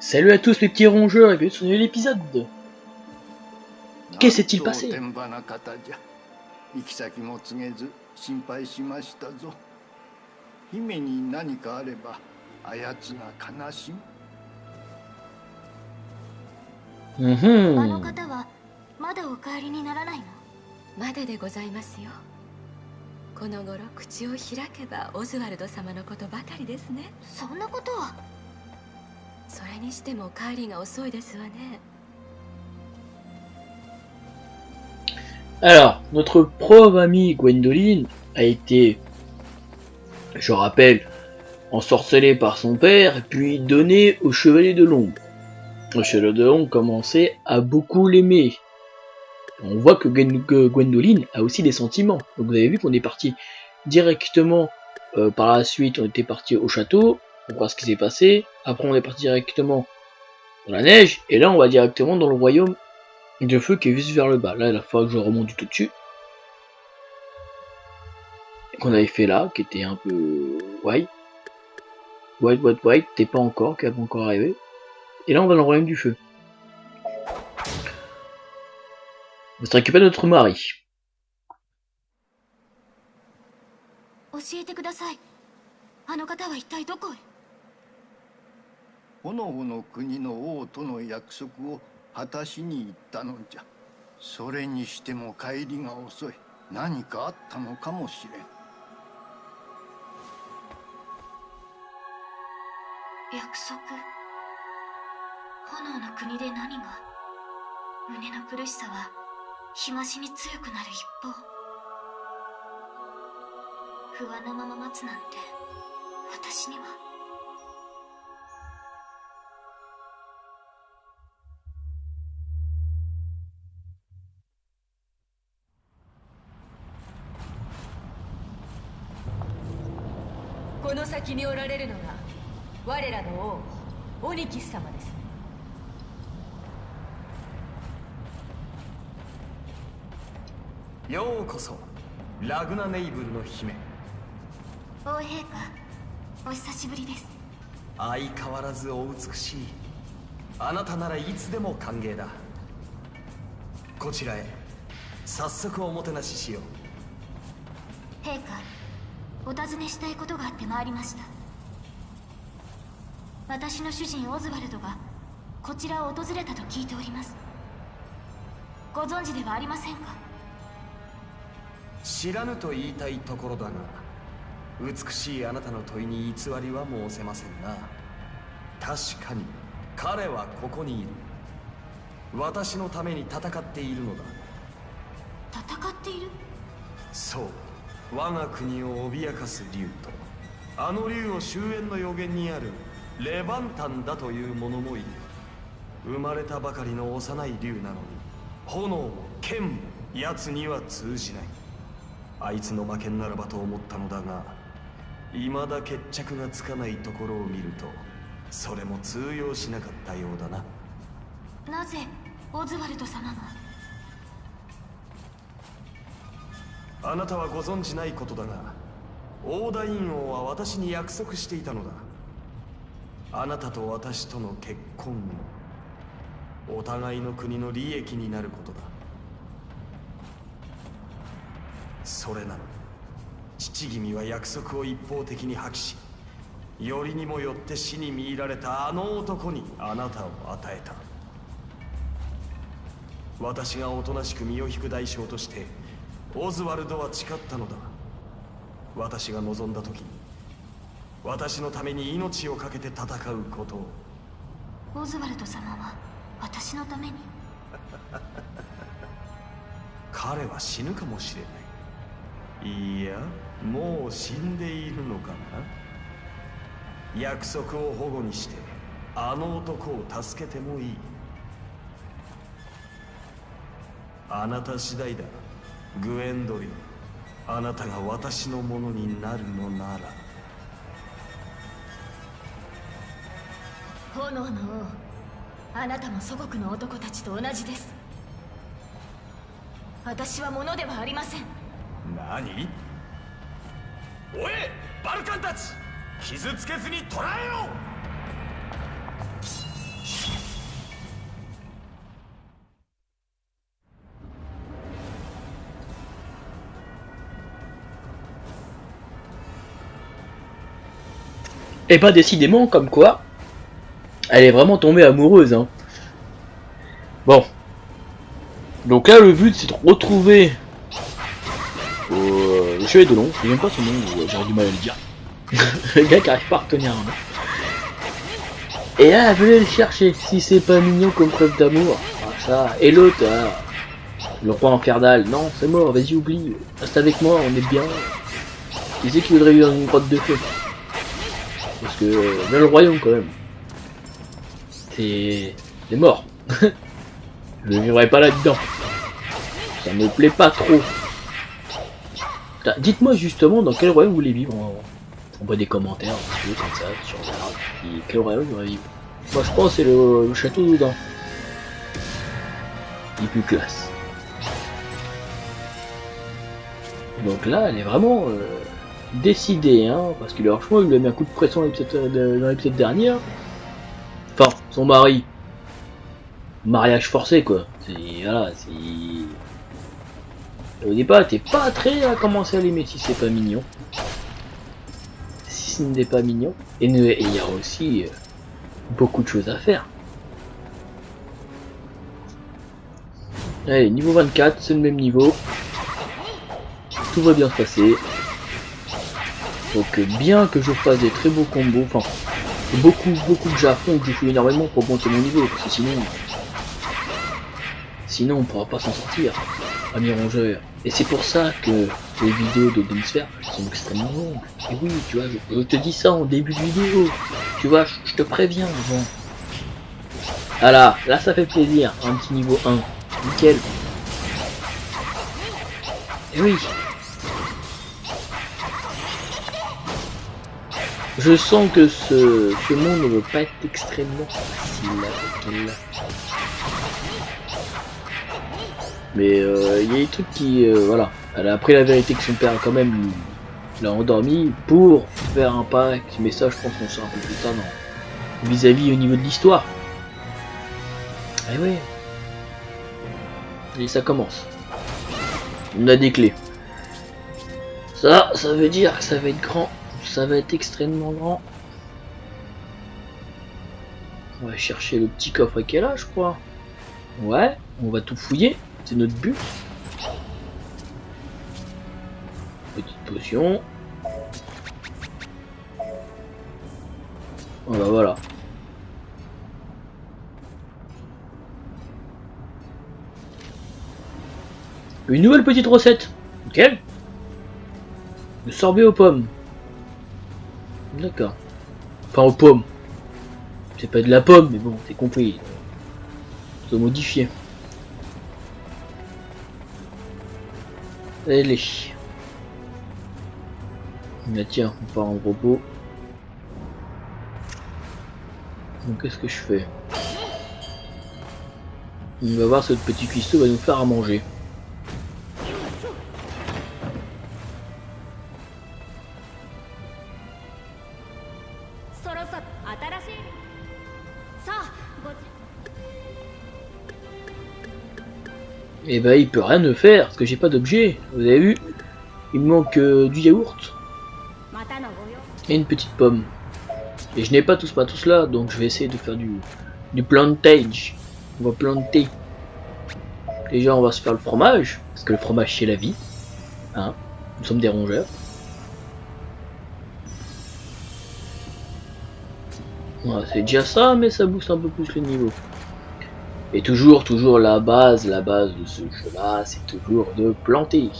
Salut à tous mes petits rongeurs et bienvenue sur un nouvel épisode. Que s'est-il passé? 行き先も告げず心配しましたぞ。姫に何かあればあやつが悲しむ。あの方はまだお帰りにならないの？まだでございますよ。この頃口を開けばオズワルド様のことばかりですね。そんなことは。それにしても帰りが遅いですわね。Alors, notre pauvre amie Gwendoline a été, je rappelle, ensorcelée par son père, puis donnée au Chevalier de l'Ombre. Le Chevalier de l'Ombre commençait à beaucoup l'aimer. On voit que Gwendoline a aussi des sentiments. Donc vous avez vu qu'on est parti directement, par la suite on était parti au château, pour voir ce qui s'est passé. Après on est parti directement dans la neige, et là on va directement dans le royaume de feu qui est juste vers le bas. Là il va falloir que je remonte du tout dessus. Qu'on avait fait là, qui était un peu white, t'es pas encore, qui n'a pas encore arrivé. Et là on va dans le royaume du feu. On va se récupérer notre mari. 教えてください。あの方は一体どこへ？炎の国の王との約束を果たしに行ったのじゃ。それにしても帰りが遅い。何かあったのかもしれん。約束。炎の国で何が？胸の苦しさは日増しに強くなる一方。不安なまま待つなんて私には。この先におられるのが我らの王オニキス様です。ようこそラグナ・ネイブルの姫。王陛下、お久しぶりです。相変わらずお美しい。あなたならいつでも歓迎だ。こちらへ早速おもてなししよう。陛下、お尋ねしたいことがあって参りました。私の主人オズワルドがこちらを訪れたと聞いております。ご存知ではありませんか？知らぬと言いたいところだが、美しいあなたの問いに偽りは申せませんな。確かに彼はここにいる。私のために戦っているのだ。戦っている？そう、我が国を脅かす竜と、あの竜を終焉の予言にあるレバンタンだという者もいる。生まれたばかりの幼い竜なのに炎も剣も奴には通じない。あいつの負けならばと思ったのだが、未だ決着がつかないところを見るとそれも通用しなかったようだな。なぜオズワルド様が？あなたはご存じないことだが、オーダイン王は私に約束していたのだ。あなたと私との結婚もお互いの国の利益になることだ。それなのに父君は約束を一方的に破棄し、よりにもよって死に見入られたあの男にあなたを与えた。私がおとなしく身を引く代償としてオズワルドは誓ったのだ。私が望んだ時に私のために命を懸けて戦うことを。オズワルド様は私のために？彼は死ぬかもしれない。いや、もう死んでいるのかな。約束を保護にしてあの男を助けてもいい。あなた次第だ、グエンドリン。あなたが私のものになるのなら。炎の王、あなたも祖国の男たちと同じです。私は物ではありません。何？おえ、バルカンたち、傷つけずに捕らえよう。Et pas décidément, comme quoi, elle est vraiment tombée amoureuse. Hein. Bon. Donc là, le but, c'est de retrouver le chevalier de l'ombre. Je sais même pas son nom, j'aurais du mal à le dire. Le gars qui arrive pas à retenir un nom. Et là, venez le chercher, si c'est pas mignon comme preuve d'amour. Ah, ça. Et l'autre, le roi infernal. Non, c'est mort, vas-y, oublie. Reste avec moi, on est bien. Qui c'est qui voudrait vivre dans une grotte de feu? Parce que, même le royaume, quand même. C'est mort. Je ne vivrai pas là-dedans. Ça me plaît pas trop. Dites-moi justement dans quel royaume vous voulez vivre. On voit des commentaires un petit peu comme ça sur la... Et quel royaume vous voulez vivre? Moi je pense que c'est le château dedans. Il est plus classe. Donc là elle est vraiment décidée, hein, parce que alors, je crois qu'il lui a mis un coup de pression dans l'épisode dernier. Enfin, son mari. Mariage forcé quoi. Voilà, c'est... Au départ, t'es pas très à commencer à l'aimer si c'est pas mignon. Si ce n'est pas mignon. Et il y a aussi beaucoup de choses à faire. Allez, niveau 24, c'est le même niveau. Tout va bien se passer. Donc bien que je fasse des très beaux combos, enfin beaucoup que j'affronte, que je fais énormément pour monter mon niveau, parce que sinon on pourra pas s'en sortir, ami rongeur. Et c'est pour ça que les vidéos de Densfer sont extrêmement longues. Et oui, tu vois, je te dis ça en début de vidéo. Tu vois, je te préviens avant. Voilà, là ça fait plaisir, un petit niveau 1. Nickel. Et oui. Je sens que ce monde ne va pas être extrêmement facile. Mais il y a des trucs qui... voilà. Elle a appris la vérité que son père quand même l'a endormi pour faire un pacte. Mais ça je pense qu'on sera un peu plus tard vis-à-vis au niveau de l'histoire. Eh ouais. Et ça commence. On a des clés. Ça veut dire que ça va être grand. Ça va être extrêmement grand. On va chercher le petit coffre qui est là, je crois. Ouais, on va tout fouiller. C'est notre but. Petite potion. Oh bah voilà. Une nouvelle petite recette. Nickel. Le sorbet aux pommes. D'accord. Enfin aux pommes. C'est pas de la pomme, mais bon, t'es compris. C'est modifié. Allez. Bah tiens, on part en repos. Donc qu'est-ce que je fais? On va voir si notre petit cuistot va nous faire à manger. Et bah il peut rien me faire parce que j'ai pas d'objet. Vous avez vu? Il me manque du yaourt et une petite pomme. Et je n'ai pas tous là, donc je vais essayer de faire du plantage. On va planter. Déjà on va se faire le fromage, parce que le fromage c'est la vie. Hein? Nous sommes des rongeurs. Voilà, c'est déjà ça, mais ça booste un peu plus le niveau. Et toujours la base de ce jeu là, c'est toujours de planter.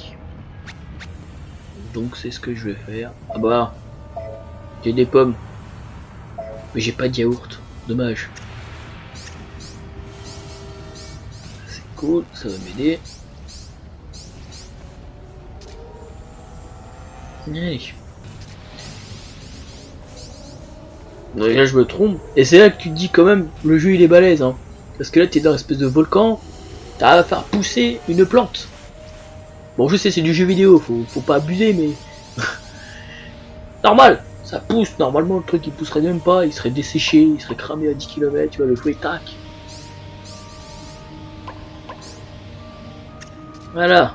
Donc c'est ce que je vais faire. Ah bah, j'ai des pommes. Mais j'ai pas de yaourt, dommage. C'est cool, ça va m'aider. Allez. Donc là je me trompe. Et c'est là que tu te dis quand même, le jeu il est balèze hein. Parce que là t'es dans une espèce de volcan, t'as à faire pousser une plante. Bon je sais c'est du jeu vidéo, faut pas abuser mais... Normal, ça pousse, normalement le truc il pousserait même pas, il serait desséché, il serait cramé à 10 km, tu vois le fouet tac. Voilà.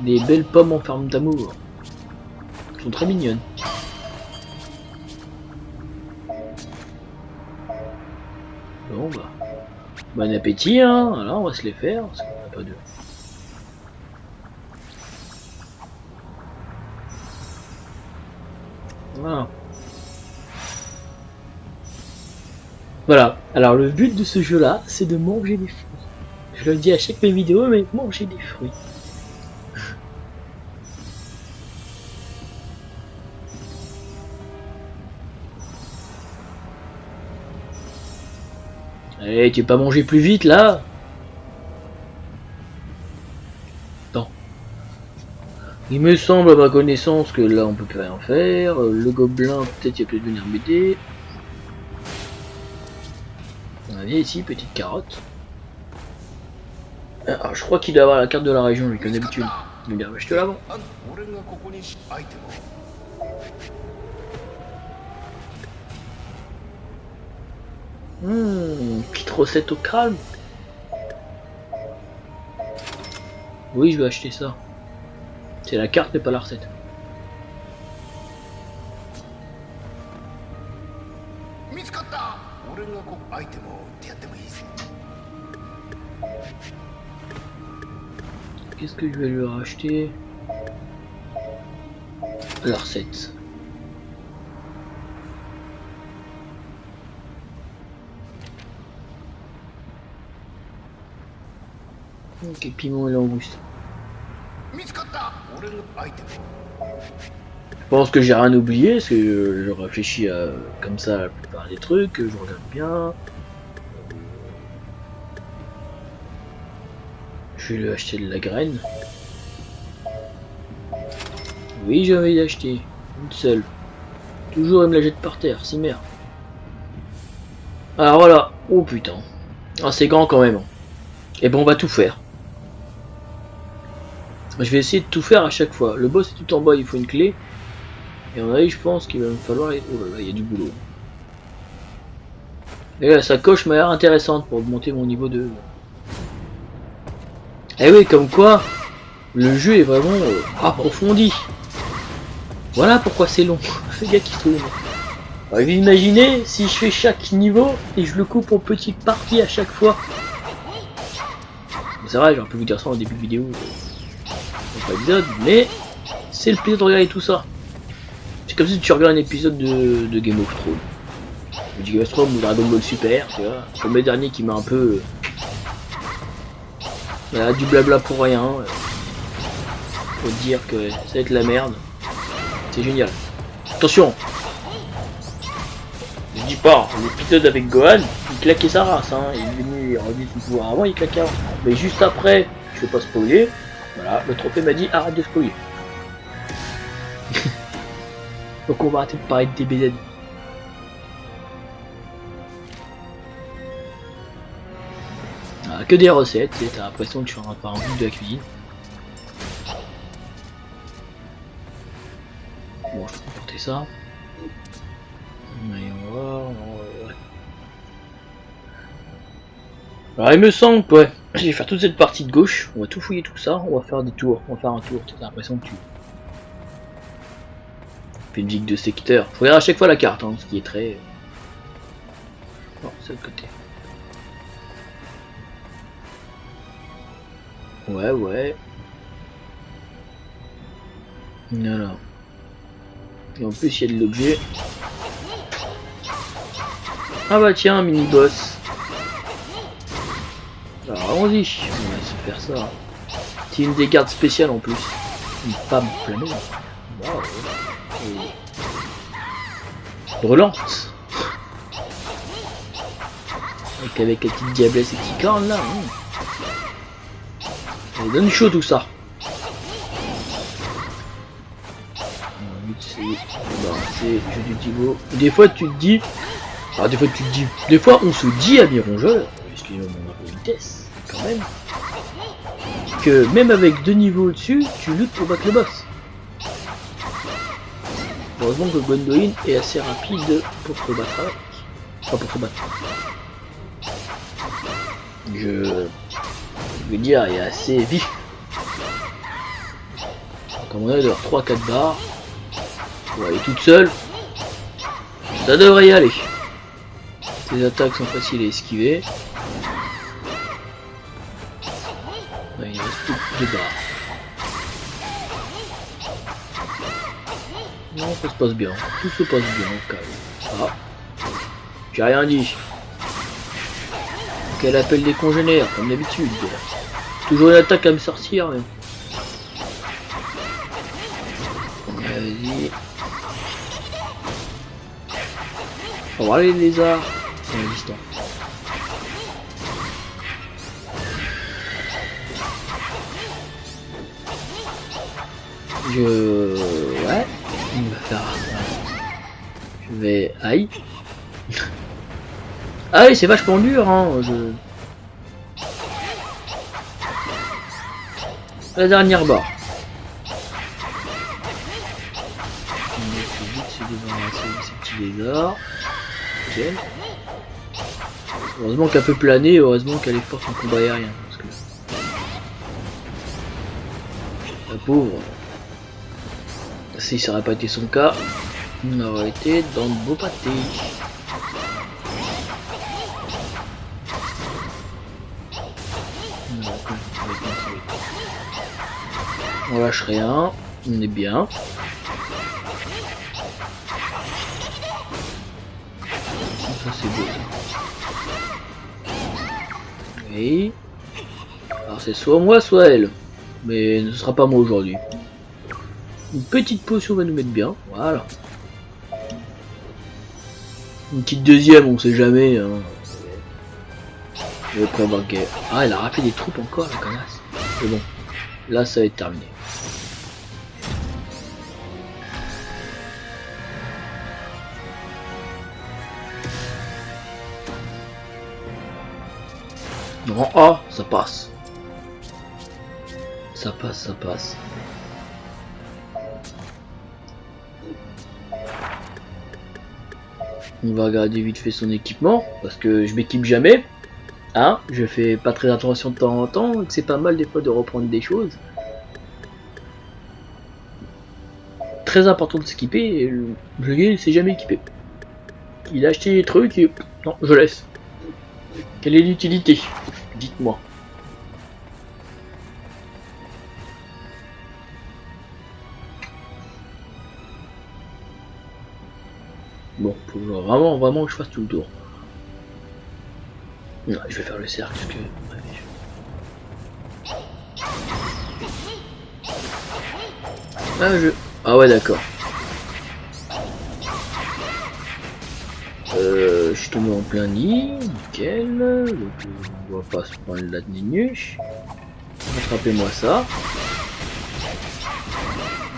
Des belles pommes en forme d'amour. Elles sont très mignonnes. Bon appétit, hein. Voilà, on va se les faire, parce qu'on n'a pas de... Voilà. Voilà. Alors le but de ce jeu-là, c'est de manger des fruits. Je le dis à chaque mes vidéos, mais manger des fruits. Allez, tu veux pas manger plus vite là? Non. Il me semble à ma connaissance que là on peut plus rien faire. Le gobelin, peut-être il va peut-être venir m'aider. Allez, ici, petite carotte. Alors, je crois qu'il doit avoir la carte de la région, lui, comme d'habitude. Il va bien acheter l'avant. Petite recette au calme. Oui, je vais acheter ça. C'est la carte, mais pas la recette. Qu'est-ce que je vais lui racheter? La recette. Ok, piment et langouste. Je pense que j'ai rien oublié, parce que je réfléchis à, comme ça à la plupart des trucs, je regarde bien. Je vais lui acheter de la graine. Oui, j'ai envie d'acheter une seule. Toujours il me la jette par terre, c'est merde. Alors voilà, oh putain. Ah c'est grand quand même. Et bon on va tout faire. Je vais essayer de tout faire à chaque fois. Le boss est tout en bas, il faut une clé. Et on a je pense qu'il va me falloir... Oh là là, il y a du boulot. Et là, sa coche m'a l'air intéressante pour augmenter mon niveau de... Eh oui, comme quoi, le jeu est vraiment approfondi. Voilà pourquoi c'est long. Le gars qui se trouve. Alors, vous imaginez si je fais chaque niveau et je le coupe en petites parties à chaque fois. C'est vrai, j'aurais pu vous dire ça en début de vidéo. Pas épisode, mais c'est le plaisir de regarder tout ça. C'est comme si tu regardes un épisode de Game of Thrones. Du Game of Thrones ou Dragon Ball Super, tu vois. Comme le dernier qui m'a un peu... Voilà, du blabla pour rien. Faut dire que ça va être la merde. C'est génial. Attention! Je dis pas, l'épisode avec Gohan, il claquait sa race, hein. Il est venu, il redit son pouvoir avant, il claquait avant. Mais juste après, je vais pas spoiler. Voilà, le trophée m'a dit arrête de spoiler. Donc on va arrêter de parler de DBZ. Ah, que des recettes, t'as l'impression que tu es en train de faire un bout de la cuisine. Bon, je peux porter ça. Et on va voir. Alors il me semble que ouais, je vais faire toute cette partie de gauche, on va tout fouiller tout ça, on va faire des tours, on va faire un tour, t'as l'impression que tu fais une musique de secteur. Faut regarder à chaque fois la carte, hein, ce qui est très... Bon, c'est de côté. Ouais, ouais. Voilà. Et en plus il y a de l'objet. Ah bah tiens, un mini-boss. Alors allons-y, on va se faire ça. C'est une des cartes spéciales en plus. Une femme planée. Wow. Brûlante. Avec la petite diablesse et qui corne là. Ça donne chaud tout ça. C'est jeu du Thibaut. Des fois tu te dis. Alors des fois tu te dis. Des fois on se dit à Mirongeur. Excusez-moi mon vitesse, quand même. Que même avec 2 niveaux au-dessus, tu luttes pour battre le boss. Heureusement que Gwendoline est assez rapide pour se battre avec. Enfin pour se battre. Je veux dire, il est assez vif. Comme on a d'avoir 3-4 barres. Pour aller toute seule. Ça devrait y aller. Ces attaques sont faciles à esquiver. de barre. Non, ça se passe bien. Tout se passe bien au calme. Ah. J'ai rien dit. Qu'elle appelle des congénères, comme d'habitude. Toujours une attaque à me sortir. Mais... Vas-y. On va voir les lézards. Ils sont distants. Ouais. Il va faire... Je vais... Aïe. Ah oui, c'est vachement dur, hein. La dernière barre. On va vite se débarrasser de ces petits lézards. Nickel. Heureusement qu'elle peut planer, heureusement qu'elle est forte en combat aérien. Parce que... La pauvre. Si ça n'aurait pas été son cas, on aurait été dans le beau pâté. On lâche rien, on est bien. Ça c'est beau. Oui. Alors c'est soit moi, soit elle. Mais ce sera pas moi aujourd'hui. Une petite potion va nous mettre bien, voilà. Une petite deuxième, on sait jamais. Hein. Je vais provoquer. Ah, elle a rappelé des troupes encore, la connasse. C'est bon. Là, ça va être terminé. Non, ah, ça passe. Ça passe, ça passe. On va regarder vite fait son équipement, parce que je m'équipe jamais. Hein, je fais pas très attention de temps en temps, et que c'est pas mal des fois de reprendre des choses. Très important de s'équiper, et le gars il s'est jamais équipé. Il a acheté des trucs et... Non, je laisse. Quelle est l'utilité? Dites-moi. Bon, faut vraiment que je fasse tout le tour. Non, je vais faire le cercle parce que... Ah ouais d'accord. Je suis tombé en plein nid, nickel. Donc, on va pas se prendre la nénuche. Attrapez-moi ça.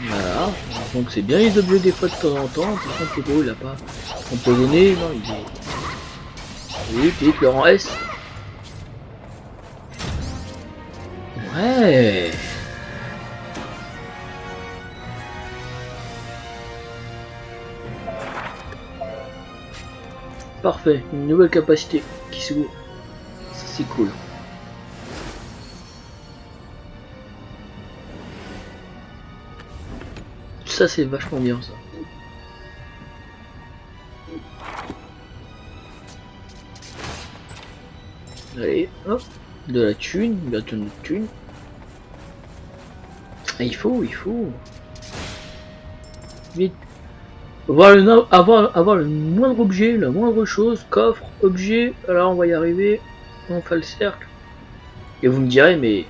Voilà. Donc c'est bien les objets des fois de temps en temps. Par contre le gros il a pas empoisonné, non il est... Vite, Laurent S. Ouais. Parfait, une nouvelle capacité qui s'ouvre. Ça c'est cool. Ça c'est vachement bien ça. Allez, hop, de la thune, bientôt de thune. Ah, il faut. Vite. Avoir le moindre objet, la moindre chose, coffre, objet, alors on va y arriver, on fait le cercle. Et vous me direz, mais...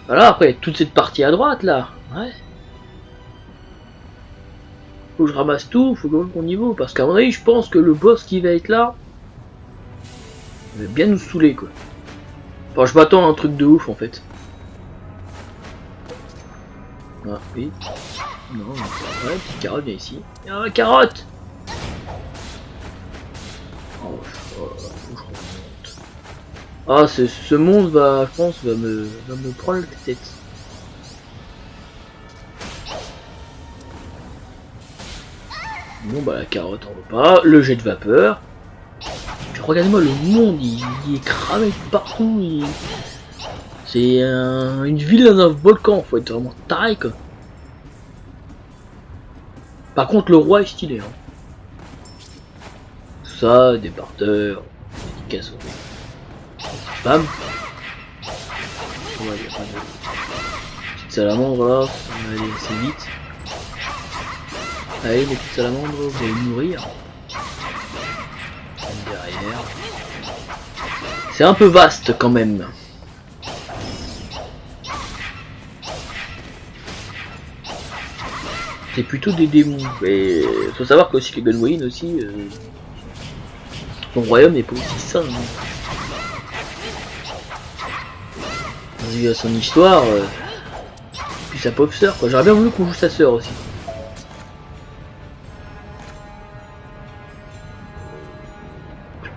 Voilà, après, toute cette partie à droite, là, ouais. Faut que je ramasse tout, faut que mon niveau, parce qu'à mon avis, je pense que le boss qui va être là, il va bien nous saouler, quoi. Enfin, je m'attends à un truc de ouf, en fait. Ah, oui. Non, ouais, petite carotte, viens ici. Ah, carotte! Oh, faut que je remonte. Ah, ce monde va, je pense, va me prendre la tête. Bon, bah, la carotte, on veut pas. Le jet de vapeur. Regardez-moi, le monde, il est cramé partout. C'est une ville dans un volcan, faut être vraiment taré, quoi. Par contre, le roi est stylé. Hein. Tout ça, des parteurs, des cassos. Bam. ça va, il y a pas de petite salamandre là, ça va aller assez vite. Allez les petites salamandres, vous allez mourir. Derrière. C'est un peu vaste quand même. C'est plutôt des démons. Et faut savoir qu'aussi que Gunwin aussi, son royaume n'est pas aussi sain. Vu à son histoire, puis sa pauvre sœur quoi. J'aurais bien voulu qu'on joue sa sœur aussi.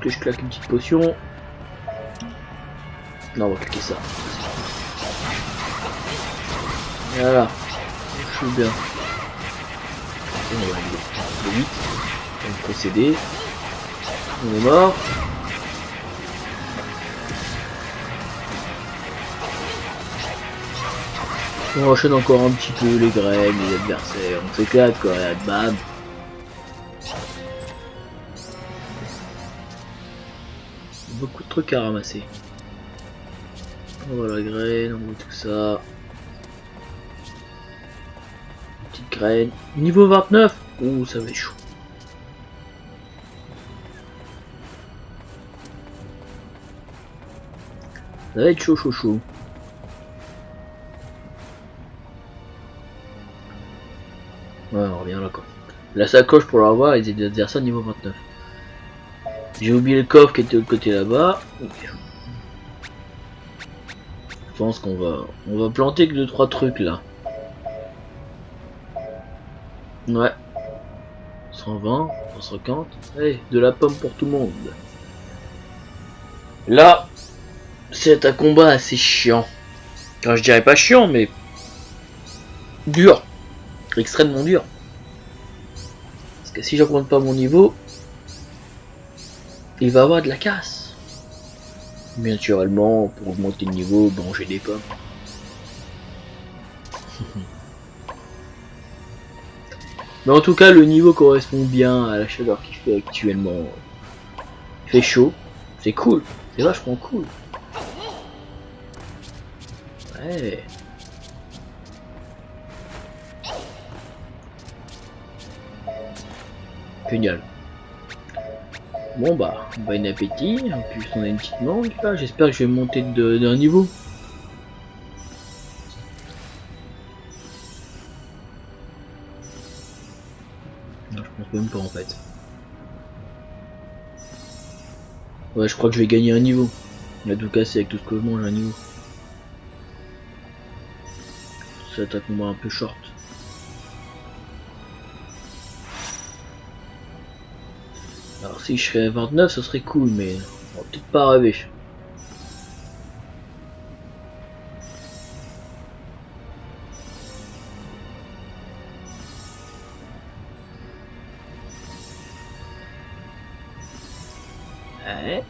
Que je claque une petite potion. Non, on va cliquer ça. Voilà. Je suis bien. On va aller vite. On va procéder. On est mort. On enchaîne encore un petit peu les graines, les adversaires. On s'éclate quoi. Bam. Beaucoup de trucs à ramasser. On voit la graine, on voit tout ça. Petite graine. Niveau 29. Ouh, ça va être chaud. Ça va être chaud, chaud, chaud. Ouais, on revient là quoi. La sacoche pour l'avoir et des adversaires niveau 29. J'ai oublié le coffre qui était de l'autre côté là-bas. Je pense qu'on va planter que 2-3 trucs là. Ouais. 120, 150. Allez, de la pomme pour tout le monde. Là, c'est un combat assez chiant. Enfin, je dirais pas chiant, mais dur. Extrêmement dur. Parce que si j'augmente pas mon niveau, il va avoir de la casse. Naturellement, pour augmenter le niveau, manger des pommes. Mais en tout cas, le niveau correspond bien à la chaleur qu'il fait actuellement. Il fait chaud, c'est cool, c'est vachement cool. Ouais. Génial. Bon bah, bon appétit, en plus on a une petite mangue là, j'espère que je vais monter d'un niveau. Non, je pense même pas en fait. Ouais, je crois que je vais gagner un niveau. On a tout cassé avec tout ce que je mange un niveau. Ça va être un combat un peu short. Alors si je serais à 29, ça serait cool, mais on va peut-être pas rêver. Ouais.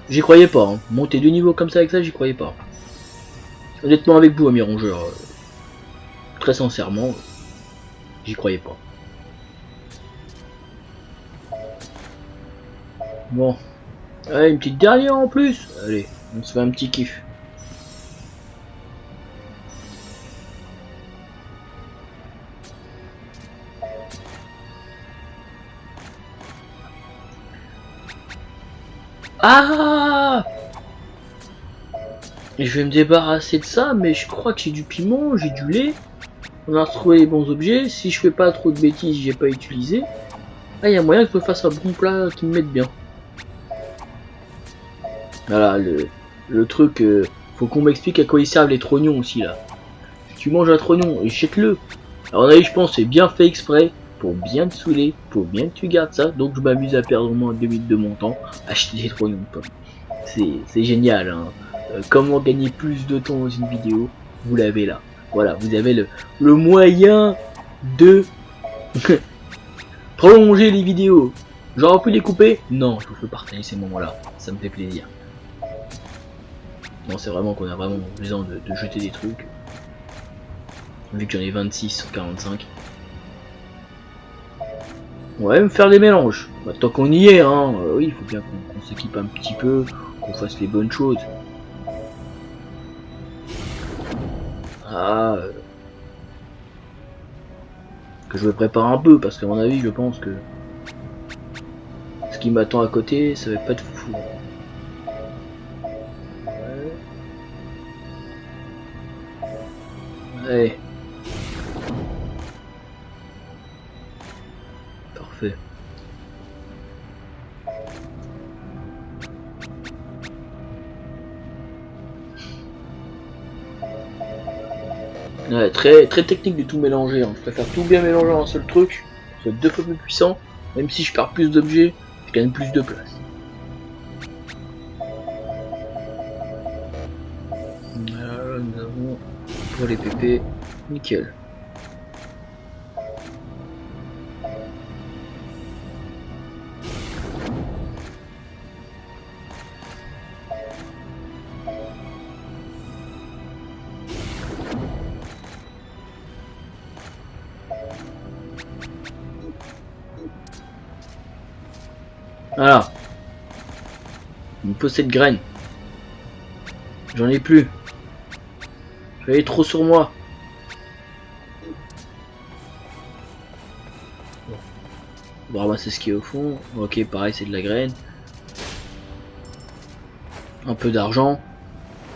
J'y croyais pas, hein. Monter 2 niveaux comme ça avec ça, j'y croyais pas. Honnêtement avec vous, amis rongeurs, très sincèrement, j'y croyais pas. Bon, allez, une petite dernière en plus. Allez, on se fait un petit kiff. Ah! Je vais me débarrasser de ça, mais je crois que j'ai du piment, j'ai du lait. On a retrouvé les bons objets. Si je fais pas trop de bêtises, j'ai pas utilisé. Ah, il y a moyen que je me fasse un bon plat qui me mette bien. Voilà, le truc, faut qu'on m'explique à quoi ils servent les trognons aussi là. Si tu manges un trognon, échec-le. Alors là, je pense c'est bien fait exprès. Pour bien te saouler, pour bien que tu gardes ça, donc je m'amuse à perdre au moins 2 minutes de mon temps à acheter des trognons de pommes. C'est génial, hein. Comment gagner plus de temps dans une vidéo, vous l'avez là. Voilà, vous avez le moyen de prolonger les vidéos. J'aurais pu les couper? Non, je vous fais partager ces moments-là, ça me fait plaisir. Non, c'est vraiment qu'on a vraiment besoin de jeter des trucs. Vu que j'en ai 26 sur 45. On va même faire des mélanges. Bah, tant qu'on y est, hein. Oui, il faut bien qu'on s'équipe un petit peu, qu'on fasse les bonnes choses. Ah. Que je me prépare un peu, parce qu'à mon avis, je pense que ce qui m'attend à côté, ça va pas être fou. Ouais. Parfait. Ouais, très technique de tout mélanger. Hein. Je préfère tout bien mélanger en un seul truc, soit 2 fois plus puissant. Même si je perds plus d'objets, je gagne plus de place. Là, nous avons pour les PP, nickel. Voilà. Il me faut cette graine. J'en ai plus. J'en ai trop sur moi. On va ramasser ce qui est au fond. Ok, pareil, c'est de la graine. Un peu d'argent.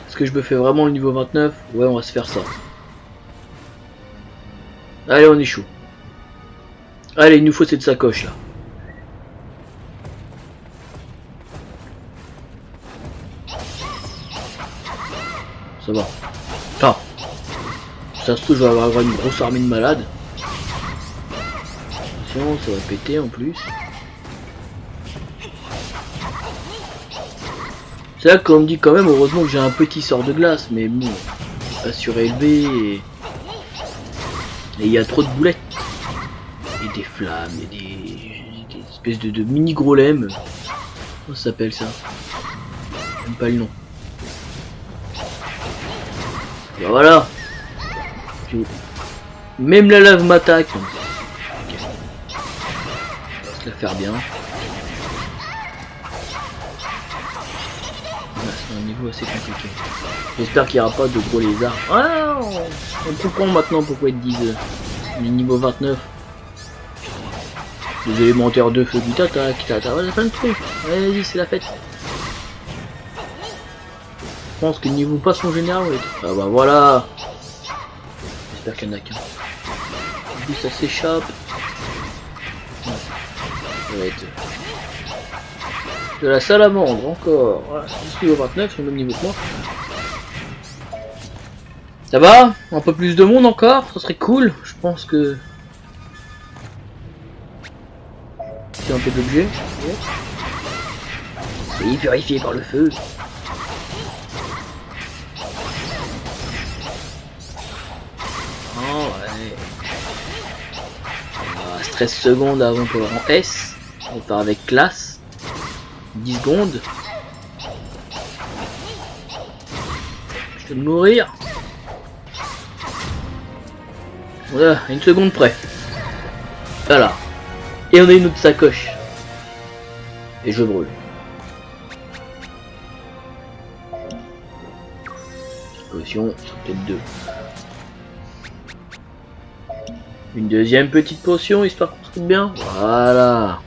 Est-ce que je me fais vraiment le niveau 29? Ouais, on va se faire ça. Allez, on est chaud. Allez, il nous faut cette sacoche là. Ça va. Ah. Ça se trouve, je vais avoir une grosse armée de malades. Attention, ça va péter en plus. C'est là qu'on me dit quand même, heureusement que j'ai un petit sort de glace, mais bon, pas surélevé et il y a trop de boulettes. Et des flammes, et des espèces de mini golems. Comment ça s'appelle ça? J'aime pas le nom. Et voilà. Même la lave m'attaque. Okay. On va se la faire bien. C'est un niveau assez compliqué. J'espère qu'il n'y aura pas de gros lézards. Ah, on comprend maintenant pourquoi ils disent le niveau 29. Les élémentaires de feu qui t'attaquent, voilà, plein de trucs. Allez, vas-y, c'est la fête. Je pense que niveau pas son général, ouais. Ah bah voilà. J'espère qu'il y en a qu'un. Puis ça s'échappe. Ouais. Ça va être de la salamandre encore. Voilà, c'est au 29, c'est le même niveau que moi. Ça va? Un peu plus de monde encore? Ça serait cool. Je pense que c'est un peu d'objets. C'est purifié par le feu. Oh ouais. 13 secondes avant pour le rang S. On part avec classe. 10 secondes. Je vais mourir. Voilà, une seconde près. Voilà. Et on a une autre sacoche. Et je brûle. Potion, c'est peut-être 2. Une deuxième petite potion, histoire qu'on se trouve bien. Voilà.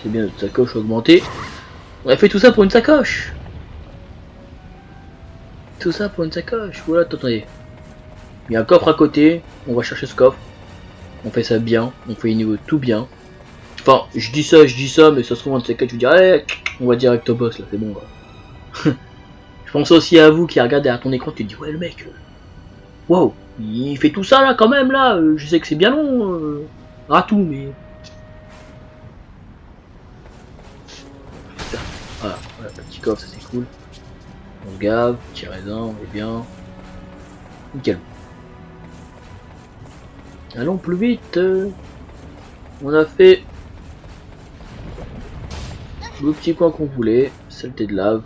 C'est bien, notre sacoche augmentée. On a fait tout ça pour une sacoche. Tout ça pour une sacoche. Voilà, attendez. Il y a un coffre à côté. On va chercher ce coffre. On fait ça bien. On fait les niveaux tout bien. Enfin, je dis ça, mais ça se trouve un de ces quatre, je vous dis, allez, on va direct au boss là, c'est bon. Là. Je pense aussi à vous qui regardez derrière ton écran, tu te dis, ouais, le mec, wow, il fait tout ça là quand même là. Je sais que c'est bien long, à tout, mais. Voilà, voilà, le petit coffre, ça c'est cool. On se gave, petit raisin, on est bien. Nickel. Allons plus vite. On a fait le petit coin qu'on voulait, saleté de lave.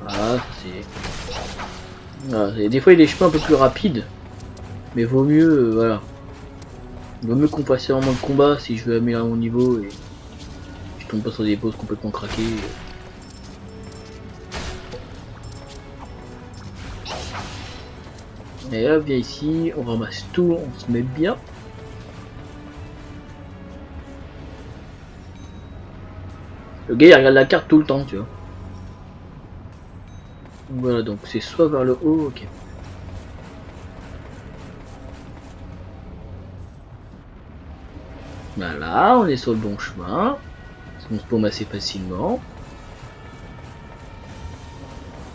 Voilà, c'est... Voilà, des fois il y a des chemins un peu plus rapides, mais vaut mieux, voilà. Vaut mieux qu'on fasse vraiment de combat si je veux améliorer mon niveau et je tombe pas sur des boss complètement craqués. Et là, viens ici, on ramasse tout, on se met bien. Le gars il regarde la carte tout le temps, tu vois. Voilà, donc c'est soit vers le haut, ok. Voilà, on est sur le bon chemin. On se paume assez facilement.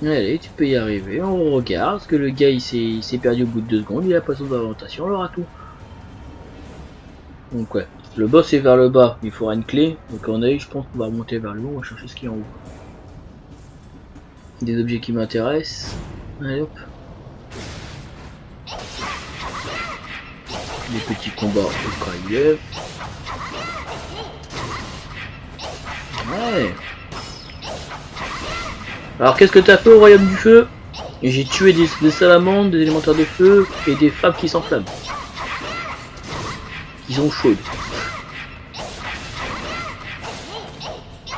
Allez, tu peux y arriver, on regarde, parce que le gars il s'est perdu au bout de 2 secondes, il a pas son d'orientation, on aura tout. Donc ouais, le boss est vers le bas, il faudra une clé, donc en avis je pense qu'on va remonter vers le haut, on va chercher ce qui est en haut. Des objets qui m'intéressent, allez hop. Des petits combats au cas. Ouais. Alors qu'est-ce que t'as fait au royaume du feu? J'ai tué des salamandres, des élémentaires de feu et des femmes qui s'enflamment. Qui sont chaudes.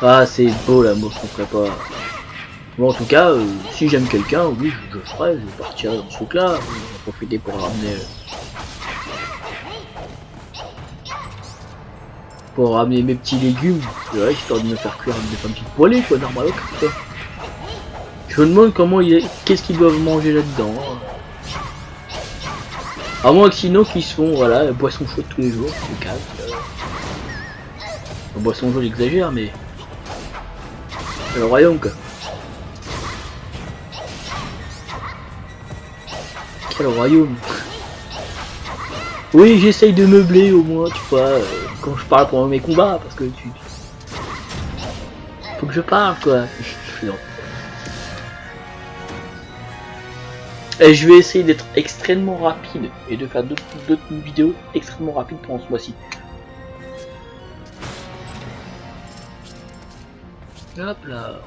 Ah c'est beau l'amour qu'on ferait pas. Bon en tout cas, si j'aime quelqu'un, oui je le ferai, je partirai dans ce truc là, on va profiter pour ramener... Pour ramener mes petits légumes, ouais, histoire de me faire cuire des femmes petites poêlées quoi, normal quoi. Je me demande comment qu'est-ce qu'ils doivent manger là-dedans. À moins que sinon qu'ils se font, voilà, la boisson chaude tous les jours, c'est calme. La boisson chaude j'exagère mais... C'est le royaume quoi. Quel royaume. Oui j'essaye de meubler au moins, tu vois, quand je parle pendant mes combats, parce que faut que je parle quoi. Et je vais essayer d'être extrêmement rapide et de faire d'autres vidéos extrêmement rapides pendant ce mois-ci. Hop là.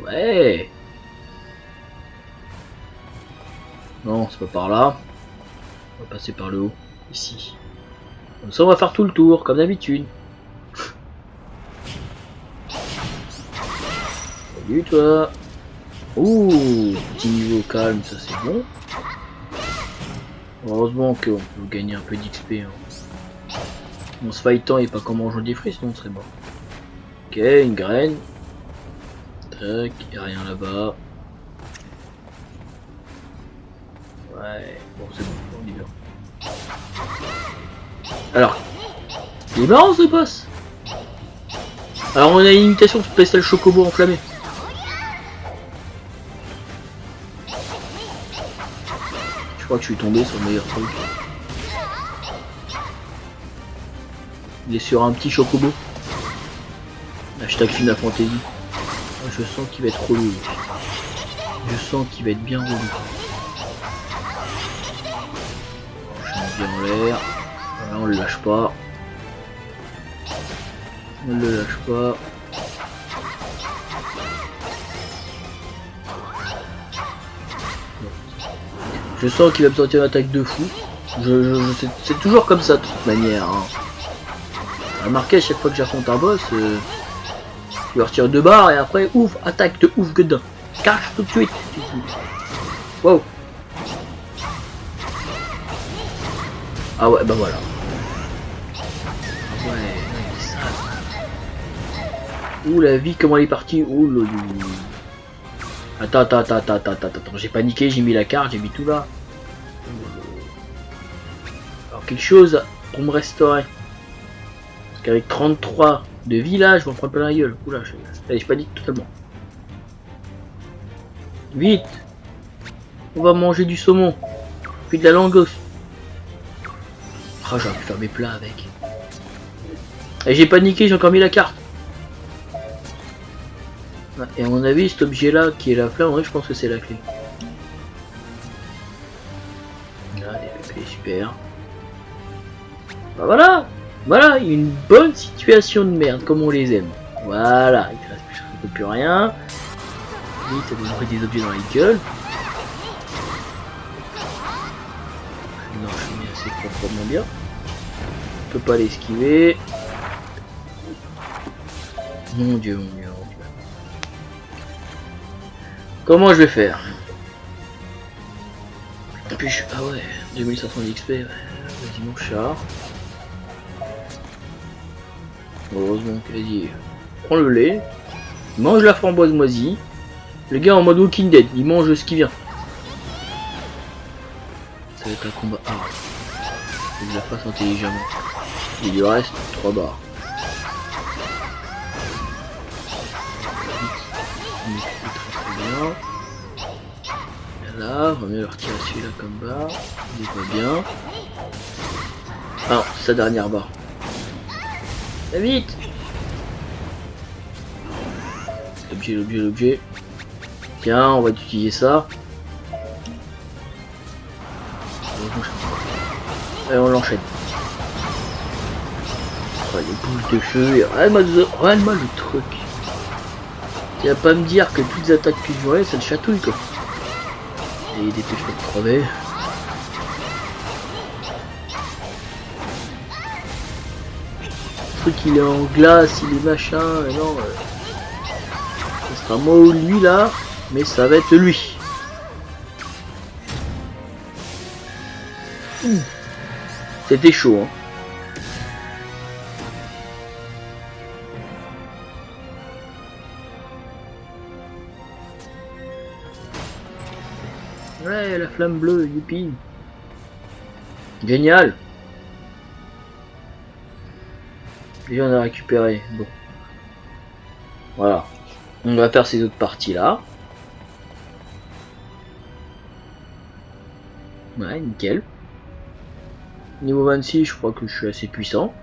Ouais. Non, c'est pas par là. On va passer par le haut, ici. Comme ça, on va faire tout le tour, comme d'habitude. Salut toi. Ouh, petit niveau calme, ça c'est bon. Heureusement qu'on peut gagner un peu d'XP. Hein. En se fightant et pas comme en jouant des fruits, sinon on serait mort. Ok, une graine. Tac, y'a rien là-bas. Ouais, bon c'est bon, on y va. Alors, il est marrant ce boss. Alors on a une imitation de spécial chocobo enflammé. Je crois que je suis tombé sur le meilleur truc. Il est sur un petit chocobo. Hashtag Final Fantasy. Je sens qu'il va être relou. Je sens qu'il va être bien relou. Je mets bien en l'air. Voilà, on le lâche pas. On le lâche pas. Je sens qu'il va me sortir une attaque de fou. C'est toujours comme ça de toute manière. Hein. Remarquez, à chaque fois que j'affronte un boss, je lui retire 2 barres et après, ouf, attaque de ouf que dedans. Cache tout de suite. Wow. Ah ouais, bah voilà. Ouais, ça. Ouh, la vie, comment elle est partie. Ouh, le... Attends, j'ai paniqué, j'ai mis la carte, j'ai mis tout là. Alors quelque chose pour me restaurer. Parce qu'avec 33 de village, je vais en prendre plein la gueule. Oula, je panique totalement. Vite. On va manger du saumon. Puis de la langouste. Ah, j'aurais pu faire mes plats avec. Et j'ai paniqué, j'ai encore mis la carte. Et à mon avis, cet objet là qui est la flamme, en vrai, je pense que c'est la clé. Là, des PP, super. Bah voilà. Voilà, une bonne situation de merde, comme on les aime. Voilà, il ne reste plus rien. Oui, t'as des objets dans la gueule. Non, je mets assez proprement bien. Je peux pas l'esquiver. Mon dieu, mon dieu, mon dieu. Comment je vais faire? Et puis je... Ah ouais, 2500 d'XP, ouais. Vas-y mon char. Heureusement que vas-y. Prends le lait. Mange la framboise moisie. Le gars en mode Walking Dead, il mange ce qui vient. Ça va être un combat hard. Faut que je la fasse intelligemment. Il lui reste 3 barres. Très bien. Là, on va mieux leur tirer celui-là comme barre. Il va bien. Ah, sa dernière barre. Va vite! L'objet, l'objet, l'objet. Tiens, on va utiliser ça. Et on l'enchaîne. Oh, les boules de feu. Regarde-moi le truc. Tu vas pas me dire que toutes les attaques que je vois, ça le chatouille quoi. Et dépêche-toi de crever. Le truc il est en glace, il est machin, non. Ce sera moi ou lui là, mais ça va être lui. C'était chaud hein. Ouais, la flamme bleue, youpi. Génial. Déjà on a récupéré. Bon. Voilà. On va faire ces autres parties là. Ouais, nickel. Niveau 26, je crois que je suis assez puissant.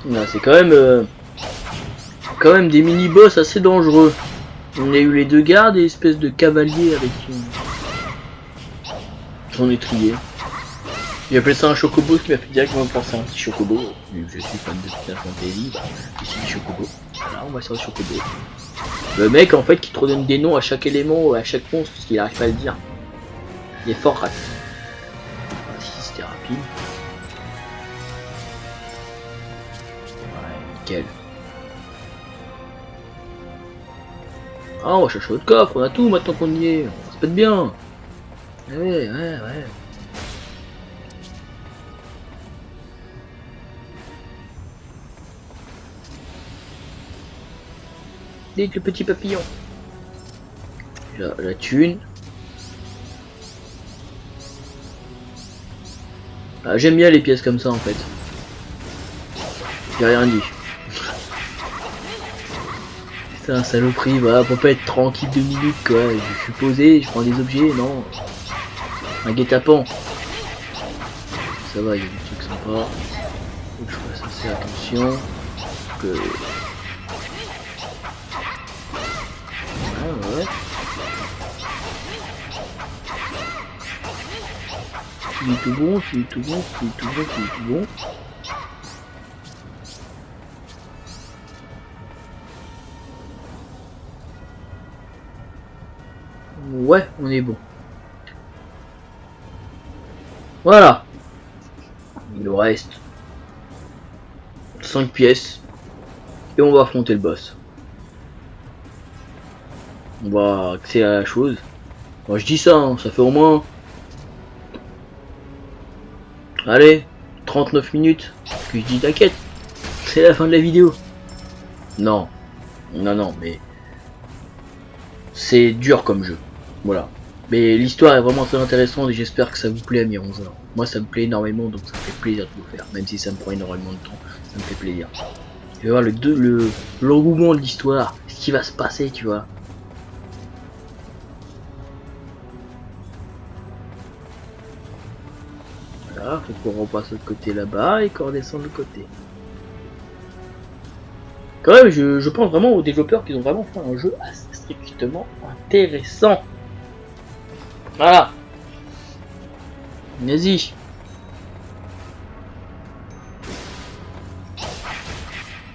Là, c'est quand même des mini-boss assez dangereux. On a eu les deux gardes et espèce de cavalier avec son étrier. J'ai appelé ça un chocobo, ce qui m'a fait directement penser à un petit chocobo. Je suis fan de Final Fantasy, ici des chocobos. Voilà, on va sur le chocobo. Le mec en fait qui te redonne des noms à chaque élément, à chaque monstre, parce qu'il arrive pas à le dire. Il est fort rapide. Voilà, si c'était rapide. Ouais, nickel. Ah, on va chercher votre coffre, on a tout maintenant qu'on y est. Ça peut être bien. Ouais. Dites le petit papillon. La thune. Ah, j'aime bien les pièces comme ça en fait. J'ai rien dit. C'est un saloperie, voilà, pour pas être tranquille 2 minutes quoi. Je suis posé, je prends des objets, non. Un guet-apens. Ça va, il y a des trucs sympas. Faut que je fasse assez attention. Que... Ah ouais. Il est tout bon, il est tout bon, il est tout bon, il est tout bon. Ouais, on est bon. Voilà. Il nous reste 5 pièces. Et on va affronter le boss. On va accéder à la chose. Moi je dis ça, hein, ça fait au moins... Allez, 39 minutes. Que je dis t'inquiète. C'est la fin de la vidéo. Non. Non, mais... C'est dur comme jeu. Voilà. Mais l'histoire est vraiment très intéressante et j'espère que ça vous plaît à mes 11 ans. Moi ça me plaît énormément donc ça me fait plaisir de vous faire. Même si ça me prend énormément de temps, ça me fait plaisir. Tu vas voir l'engouement de l'histoire, ce qui va se passer, tu vois. Voilà, faut qu'on repasse de l'autre côté là-bas et qu'on redescende de l'autre côté. Quand même, je pense vraiment aux développeurs qui ont vraiment fait un jeu strictement intéressant. Voilà. Vas-y.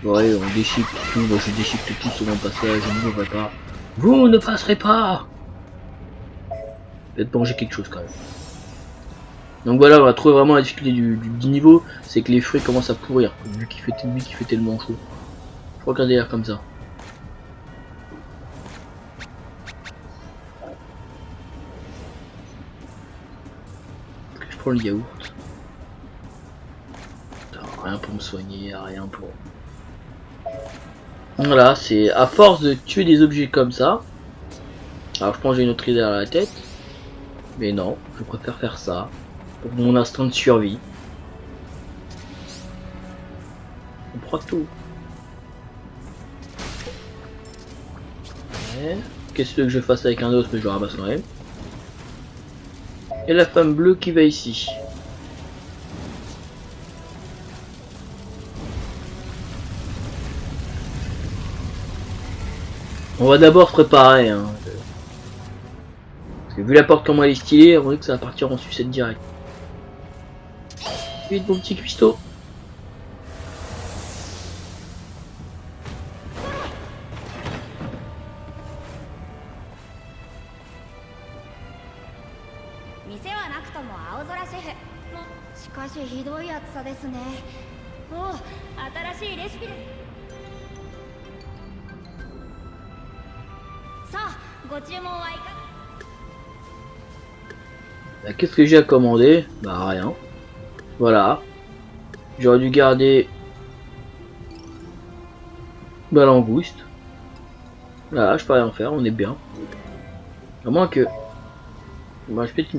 Ouais, on déchique tout. Moi, je déchique tout sur mon passage. Je ne mourrai pas. Vous ne passerez pas. Peut-être manger quelque chose quand même. Donc voilà, on va trouver vraiment la difficulté du niveau, c'est que les fruits commencent à pourrir, vu qu'il fait tellement chaud. Je crois qu'il y a comme ça. Je prends le yaourt. Rien pour me soigner, rien pour... Voilà, c'est à force de tuer des objets comme ça. Alors je pense que j'ai une autre idée à la tête. Mais non, je préfère faire ça. Pour mon instinct de survie. On prend tout. Ouais. Qu'est-ce que je fasse avec un os, mais je le ramasse quand même. Et la femme bleue qui va ici. On va d'abord se préparer. Hein. Parce que vu la porte comment elle est stylée, on dirait que ça va partir en sucette direct. Vite mon petit cuistot. Qu'est-ce que j'ai à commander? Bah rien. Voilà. J'aurais dû garder la langouste. Là, je peux rien faire, on est bien. À moins que... Moi, je peut-être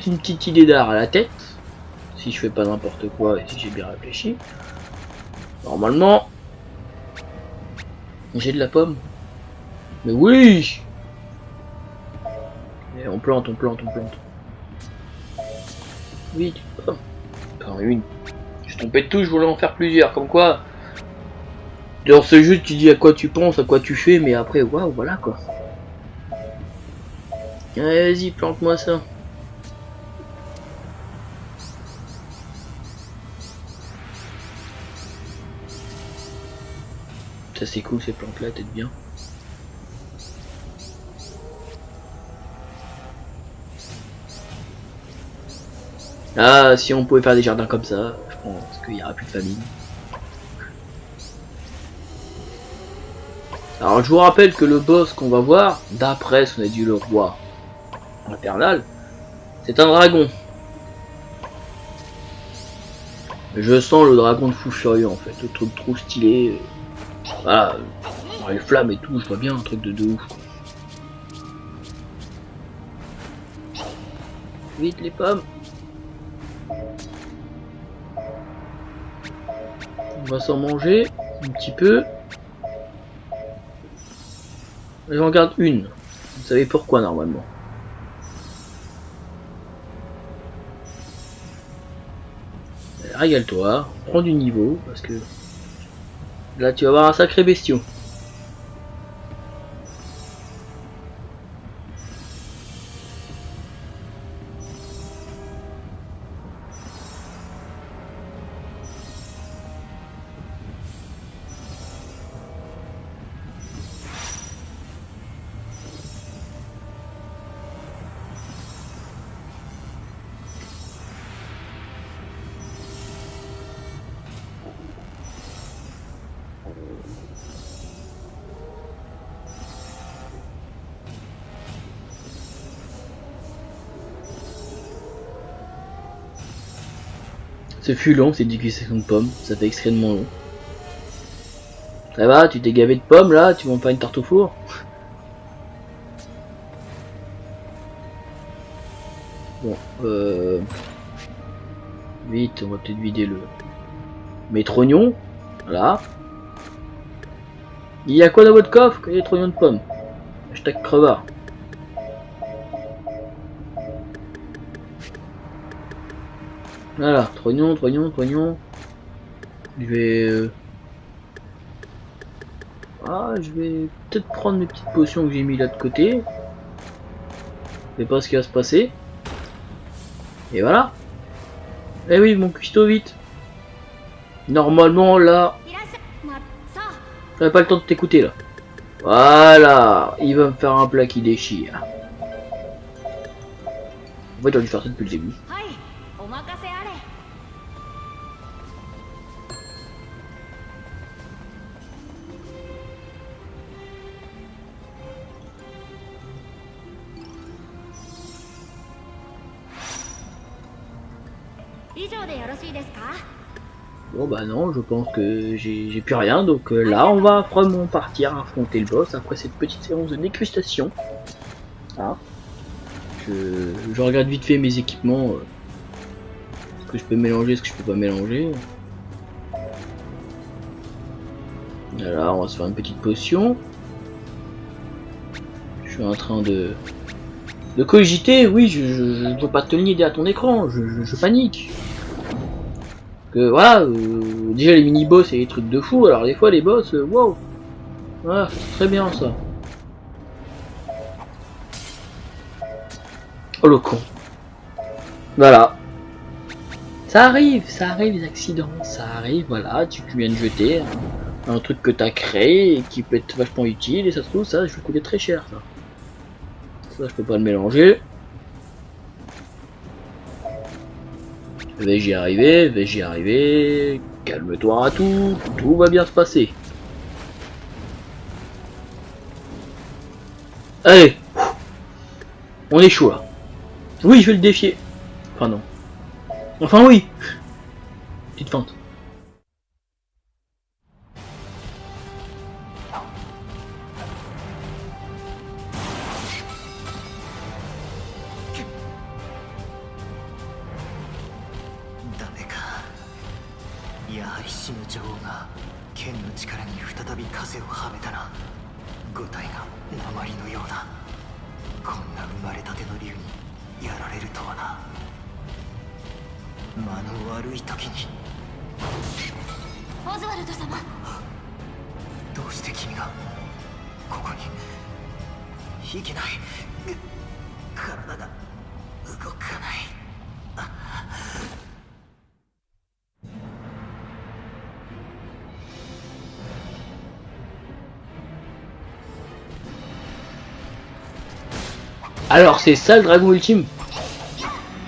une petite idée d'art à la tête. Si je fais pas n'importe quoi et si j'ai bien réfléchi. Normalement... J'ai de la pomme. Mais oui! Et on plante. Vite. Enfin, une. Je trompé de tout, je voulais en faire plusieurs. Comme quoi, dans ce jeu, tu dis à quoi tu penses, à quoi tu fais, mais après, waouh, voilà quoi. Allez, vas-y, plante-moi ça. Ça c'est cool ces plantes là, peut-être bien. Ah, si on pouvait faire des jardins comme ça, je pense qu'il n'y aura plus de famine. Alors je vous rappelle que le boss qu'on va voir, d'après ce qu'on a dit le roi infernal, c'est un dragon. Je sens le dragon de fou furieux en fait, le truc trop stylé. Voilà, les flammes et tout, je vois bien un truc de ouf. Vite les pommes. On va s'en manger un petit peu. J'en garde une. Vous savez pourquoi normalement. Régale-toi, prends du niveau parce que là tu vas avoir un sacré bestiau. Ce fut long, c'est 10 cuissons de pommes, ça fait extrêmement long. Ça va, tu t'es gavé de pommes là, tu vends pas une tarte au four? Bon, vite, on va peut-être vider le métrognon. Voilà. Il y a quoi dans votre coffre? Il y a des trognons de pommes. Hashtag crevard. Voilà, trognon. Je vais... je vais peut-être prendre mes petites potions que j'ai mis là de côté. Je sais pas ce qui va se passer. Et voilà. Eh oui, mon cuistot, vite. Normalement, là, いらっしゃまさあ j'avais pas le temps de t'écouter, là. Voilà. Il va me faire un plat qui déchire. En fait, j'aurais dû faire ça depuis le début. はいお任せあれ。以上でよろしいですか？ Bon bah non, je pense que j'ai plus rien, donc là on va vraiment partir affronter le boss après cette petite séance de dégustation. Ah. Je regarde vite fait mes équipements, ce que je peux mélanger, ce que je peux pas mélanger. Voilà, on va se faire une petite potion. Je suis en train de cogiter, oui, je peux pas te nier derrière ton écran, je panique. Que voilà, déjà les mini-boss et les trucs de fou, alors des fois les boss, wow, voilà, c'est très bien ça. Oh le con. Voilà. Ça arrive les accidents, ça arrive, voilà, tu viens de jeter un truc que t'as créé et qui peut être vachement utile, et ça se trouve, ça, je vais coûter très cher, ça. Ça, je peux pas le mélanger. Vais-je y arriver, calme-toi à tout va bien se passer. Allez, on est chaud là. Oui, je vais le défier. Enfin non. Enfin oui. Petite fente.オズワルド様。どうして君がここに。いけない。体が動かない。Alors c'est ça le dragon ultime?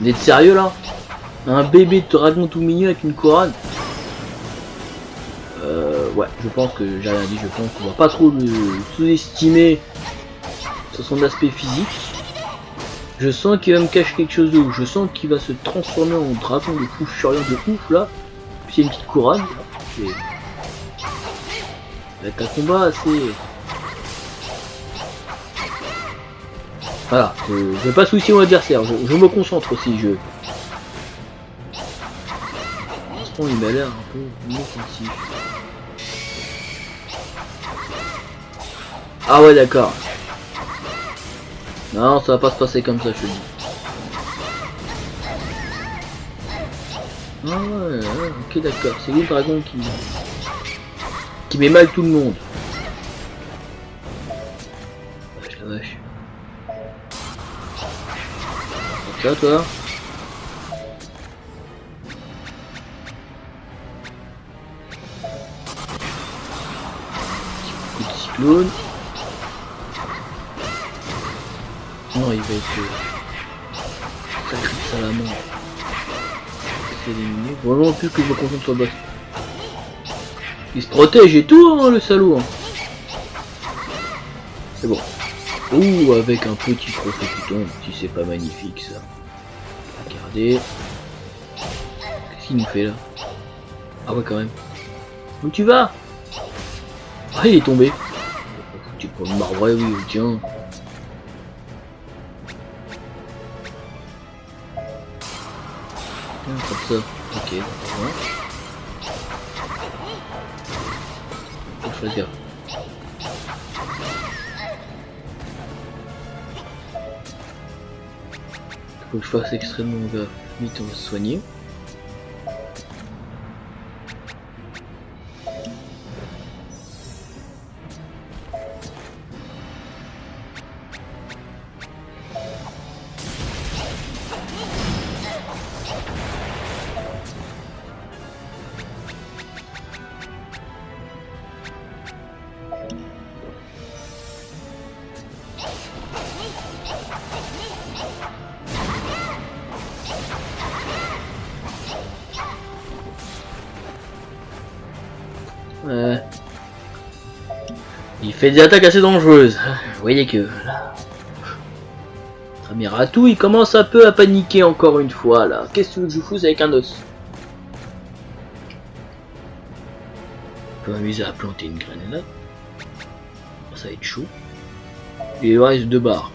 Vous êtes sérieux là? Un bébé de dragon tout mignon avec une couronne? Ouais, je pense que j'ai rien dit, je pense qu'on va pas trop le sous-estimer sur son aspect physique. Je sens qu'il va me cacher quelque chose de ouf, je sens qu'il va se transformer en dragon de fou furieux de ouf là. Puis il y a une petite couronne. Ça va être un combat assez... Voilà, je vais pas soucier mon adversaire, je me concentre aussi, je... Il m'a l'air un peu inoffensif. Ah ouais d'accord. Non, ça va pas se passer comme ça, je te dis. Ah ouais, ok d'accord, c'est lui le dragon qui met mal tout le monde. Vache la vache. Ça toi. Coup de cyclone. Non, il va être sacré salamandre. C'est éliminé. Vraiment plus que je me concentre sur le boss. Il se protège et tout, hein, le salaud. Hein. C'est bon. Ouh, avec un petit trophée qui tombe, si c'est pas magnifique ça. Regardez. Qu'est-ce qu'il nous fait là? Ah ouais quand même. Où tu vas? Ah il est tombé. Tu peux me marbre, oui, tiens. Comme ça. Ok, voilà. Faut que je fasse gaffe. Faut que je fasse extrêmement gaffe. Vite on va se soigner. Il fait des attaques assez dangereuses. Vous voyez que là... Ramiratu, il commence un peu à paniquer encore une fois là. Qu'est-ce que je fous avec un os? Je peux m'amuser à planter une graine là. Ça va être chaud. Il reste 2 barres.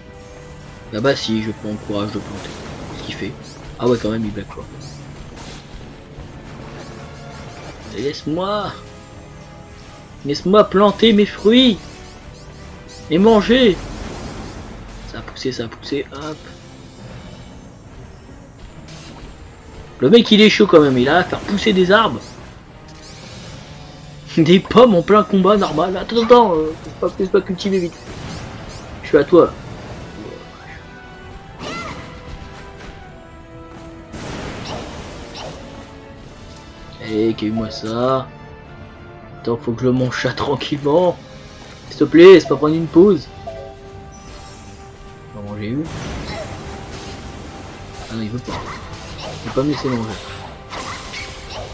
Là-bas, si je prends le courage de planter. Ce qu'il fait. Ah ouais, quand même, il black quoi. Laisse-moi. Laisse-moi planter mes fruits. Et manger. Ça a poussé, hop. Le mec, il est chaud quand même. Il a à faire pousser des arbres. Des pommes en plein combat normal. Attends, faut pas cultiver vite. Je suis à toi. Allez, cueille-moi ça. Attends, faut que je mange ça tranquillement. S'il te plaît, c'est pas prendre une pause. On va manger où? Ah non, il veut pas. Il veut pas me laisser manger.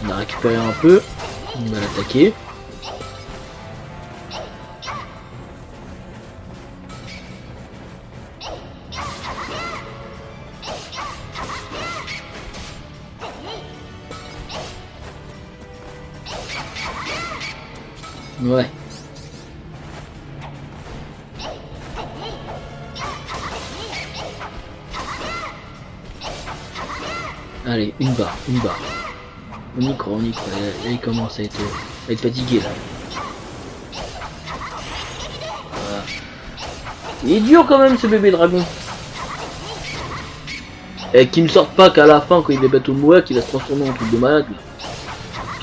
On a récupéré un peu. On va l'attaquer. Ouais. Allez, une barre. On y croit. Là, il commence à être fatigué là. Voilà. Il est dur quand même ce bébé dragon. Et qu'il me sorte pas qu'à la fin quand il débat au Moa qu'il va se transformer en truc de malade.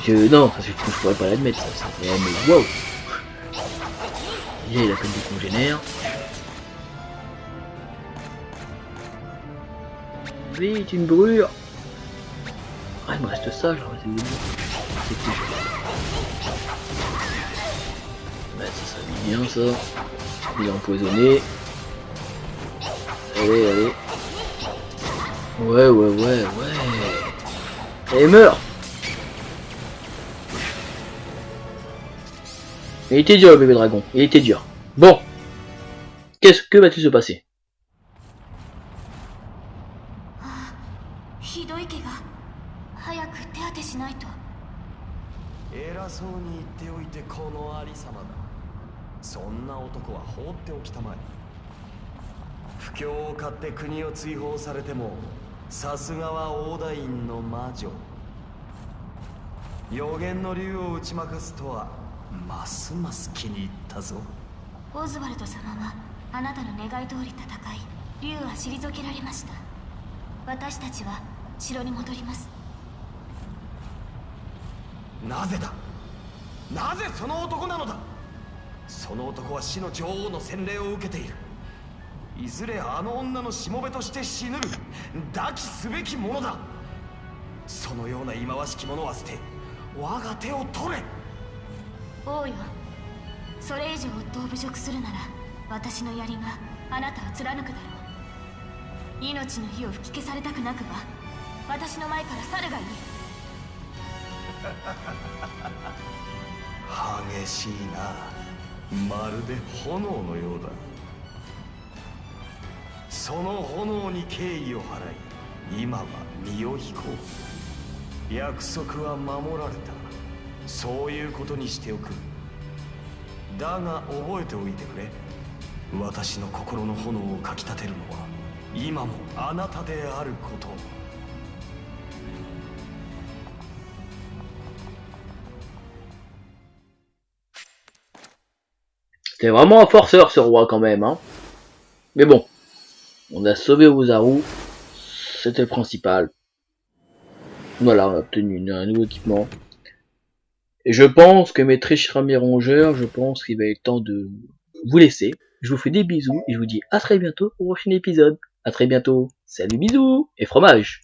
Non, ça je pourrais pas l'admettre ça. Mais wow. Déjà il a comme des congénères. Vite, une brûle. Ah, il me reste ça, genre, c'est plus. Ouais, ça s'habille bien ça. Il est empoisonné. Allez. Ouais. Allez, meurs. Il était dur le bébé dragon, il était dur. Bon. Que va-t-il se passer? ひどい怪我早く手当てしないと。偉そうに言っておいてこのありさまだ。そんな男は放っておきたまえ。不況を買って国を追放されてもさすがは大大院の魔女。予言の竜を打ち負かすとはますます気に入ったぞ。オズワルド様はあなたの願い通り戦い、竜は退けられました。私たちは城に戻ります。なぜだ。なぜその男なのだ。その男は死の女王の洗礼を受けている。いずれあの女のしもべとして死ぬる抱きすべきものだ。そのような忌まわしき者は捨て我が手を取れ。王よ、それ以上夫を侮辱するなら私の槍があなたを貫くだろう。命の火を吹き消されたくなくば私の前から去るがいい。激しいな。まるで炎のようだ。その炎に敬意を払い今は身を引こう。約束は守られた。そういうことにしておく。だが覚えておいてくれ。私の心の炎をかきたてるのは今もあなたであること。C'était vraiment un forceur ce roi quand même, hein. Mais bon, on a sauvé Ozaru, c'était le principal. Voilà, on a obtenu un nouveau équipement. Et je pense que mes très chers amis rongeurs, je pense qu'il va être temps de vous laisser. Je vous fais des bisous et je vous dis à très bientôt au prochain épisode. À très bientôt. Salut, bisous et fromage.